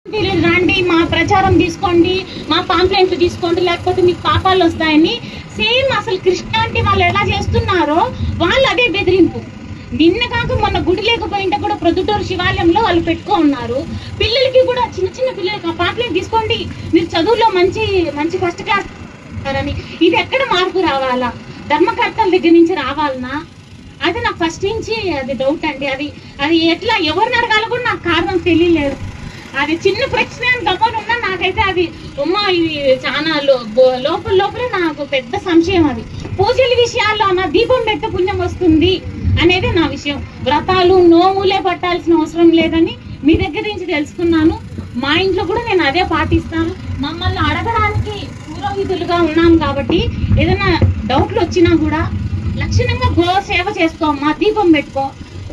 రండి, మా ప్రచారం తీసుకోండి, మా పాంప్లెంట్లు తీసుకోండి, లేకపోతే మీకు పాపాలు వస్తాయని. సేమ్ అసలు క్రిస్టియానిటీ వాళ్ళు ఎలా చేస్తున్నారో వాళ్ళు అదే బెదిరింపు. నిన్న కాక మొన్న గుడి లేకపోయింటే కూడా ప్రొద్దుటూరు శివాలయంలో వాళ్ళు పెట్టుకో ఉన్నారు. పిల్లలకి కూడా చిన్న చిన్న పిల్లలకి ఆ పాంప్లెంట్ తీసుకోండి, మీరు చదువులో మంచి మంచి ఫస్ట్ క్లాస్ అని. ఇది ఎక్కడ మార్పు రావాలా? ధర్మకర్తల దగ్గర నుంచి రావాలనా? అది నాకు ఫస్ట్ నుంచి అది డౌట్ అండి. అది ఎట్లా ఎవరిని అడగాలో కూడా నాకు కారణం తెలియలేదు. అది చిన్న ప్రశ్న గమనున్నా నాకైతే అది ఇది చాలా లోపలే నాకు పెద్ద సంశయం. అది పూజల విషయాల్లో నా దీపం పెట్ట పుణ్యం వస్తుంది అనేది నా విషయం. వ్రతాలు నోములే పట్టాల్సిన అవసరం లేదని మీ దగ్గర నుంచి తెలుసుకున్నాను. మా ఇంట్లో కూడా నేను అదే పాటిస్తాను. మమ్మల్ని అడగడానికి పురోహితులుగా ఉన్నాం కాబట్టి ఏదైనా డౌట్లు వచ్చినా కూడా లక్షణంగా గో సేవ చేసుకో, మా దీపం పెట్టుకో.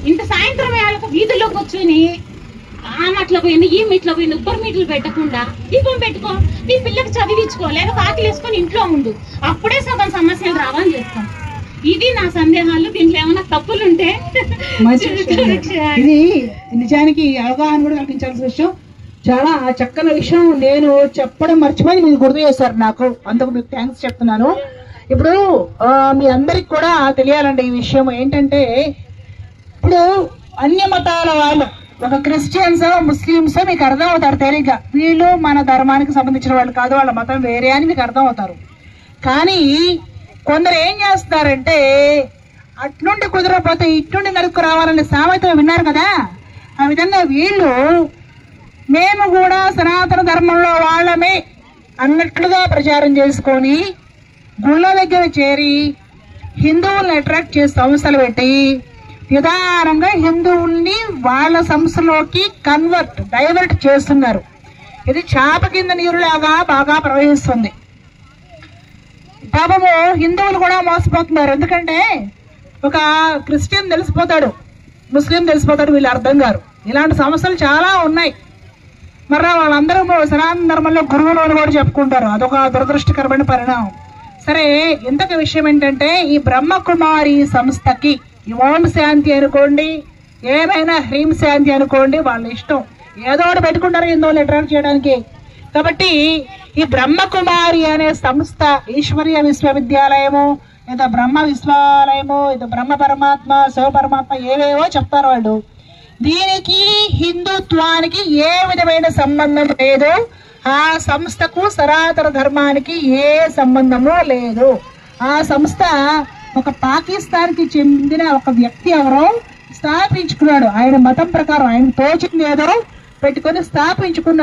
ఇంత సాయంత్రం వేళకు వీధుల్లోకి వచ్చుని ఆ మట్లో పోయింది ఈ మీట్లో పోయింది ఉబ్బర్ మీట్లు పెట్టకుండా దీపం పెట్టుకో, నీ పిల్లకి చదివించుకో, లేదా ఆకలి వేసుకొని ఇంట్లో ఉండు. అప్పుడే సగం సమస్యలు రావాలని చేస్తాం. ఇది నా సందేహాలు. దీంట్లో ఏమైనా తప్పులుంటే ఇది నిజానికి అవగాహన కూడా కల్పించాల్సిన విషయం. చాలా చక్కని విషయం నేను చెప్పడం మర్చిపోయి మీరు గుర్తు చేశారు నాకు. అందుకు మీకు థ్యాంక్స్ చెప్తున్నాను. ఇప్పుడు మీ అందరికి కూడా తెలియాలండి ఈ విషయం ఏంటంటే, ఇప్పుడు అన్య మతాల వాళ్ళు ఒక క్రిస్టియన్స్ ముస్లిమ్స్ మీకు అర్థం అవుతారు తేలిగ్గా. వీళ్ళు మన ధర్మానికి సంబంధించిన వాళ్ళు కాదు, వాళ్ళ మతం వేరే అని మీకు అర్థం అవుతారు. కానీ కొందరు ఏం చేస్తారంటే అట్నుండి కుదరకపోతే ఇట్నుండి నరుక్కు రావాలనే సామెత విన్నారు కదా. ఆ విధంగా వీళ్ళు మేము కూడా సనాతన ధర్మంలో వాళ్ళమే అన్నట్లుగా ప్రచారం చేసుకొని గుళ్ళ దగ్గర చేరి హిందువుల్ని అట్రాక్ట్ చేసి సంస్థలు పెట్టి నిదానంగా హిందువుల్ని వాళ్ళ సంస్థలోకి డైవర్ట్ చేస్తున్నారు. ఇది చాప కింద నీరులాగా బాగా ప్రవహిస్తుంది. పాపము హిందువులు కూడా మోసపోతున్నారు. ఎందుకంటే ఒక క్రిస్టియన్ తెలిసిపోతాడు, ముస్లిం తెలిసిపోతాడు, వీళ్ళు అర్థం కారు. ఇలాంటి సమస్యలు చాలా ఉన్నాయి. మరి వాళ్ళందరూ సనాతన ధర్మంలో గురువులు అని కూడా చెప్పుకుంటారు. అదొక దురదృష్టకరమైన పరిణామం. సరే, ఇంతక విషయం ఏంటంటే ఈ బ్రహ్మకుమారి సంస్థకి ఓం శాంతి అనుకోండి, ఏమైనా హ్రీం శాంతి అనుకోండి, వాళ్ళ ఇష్టం. ఏదో ఒకటి పెట్టుకుంటారు హిందువులు అట్రాక్ట్ చేయడానికి. కాబట్టి ఈ బ్రహ్మకుమారి అనే సంస్థ ఈశ్వరీయ విశ్వవిద్యాలయము, లేదా బ్రహ్మ విశ్వాలయము, ఇది బ్రహ్మ పరమాత్మ, శివ పరమాత్మ ఏవేవో చెప్తారు వాళ్ళు. దీనికి హిందుత్వానికి ఏ విధమైన సంబంధం లేదు. ఆ సంస్థకు సనాతన ధర్మానికి ఏ సంబంధము లేదు. ఆ సంస్థ ఒక పాకిస్తాన్ కి చెందిన ఒక వ్యక్తి ఎవరో స్థాపించుకున్నాడు. ఆయన మతం ప్రకారం ఆయన తోచింది ఏదో పెట్టుకొని స్థాపించుకున్నాడు.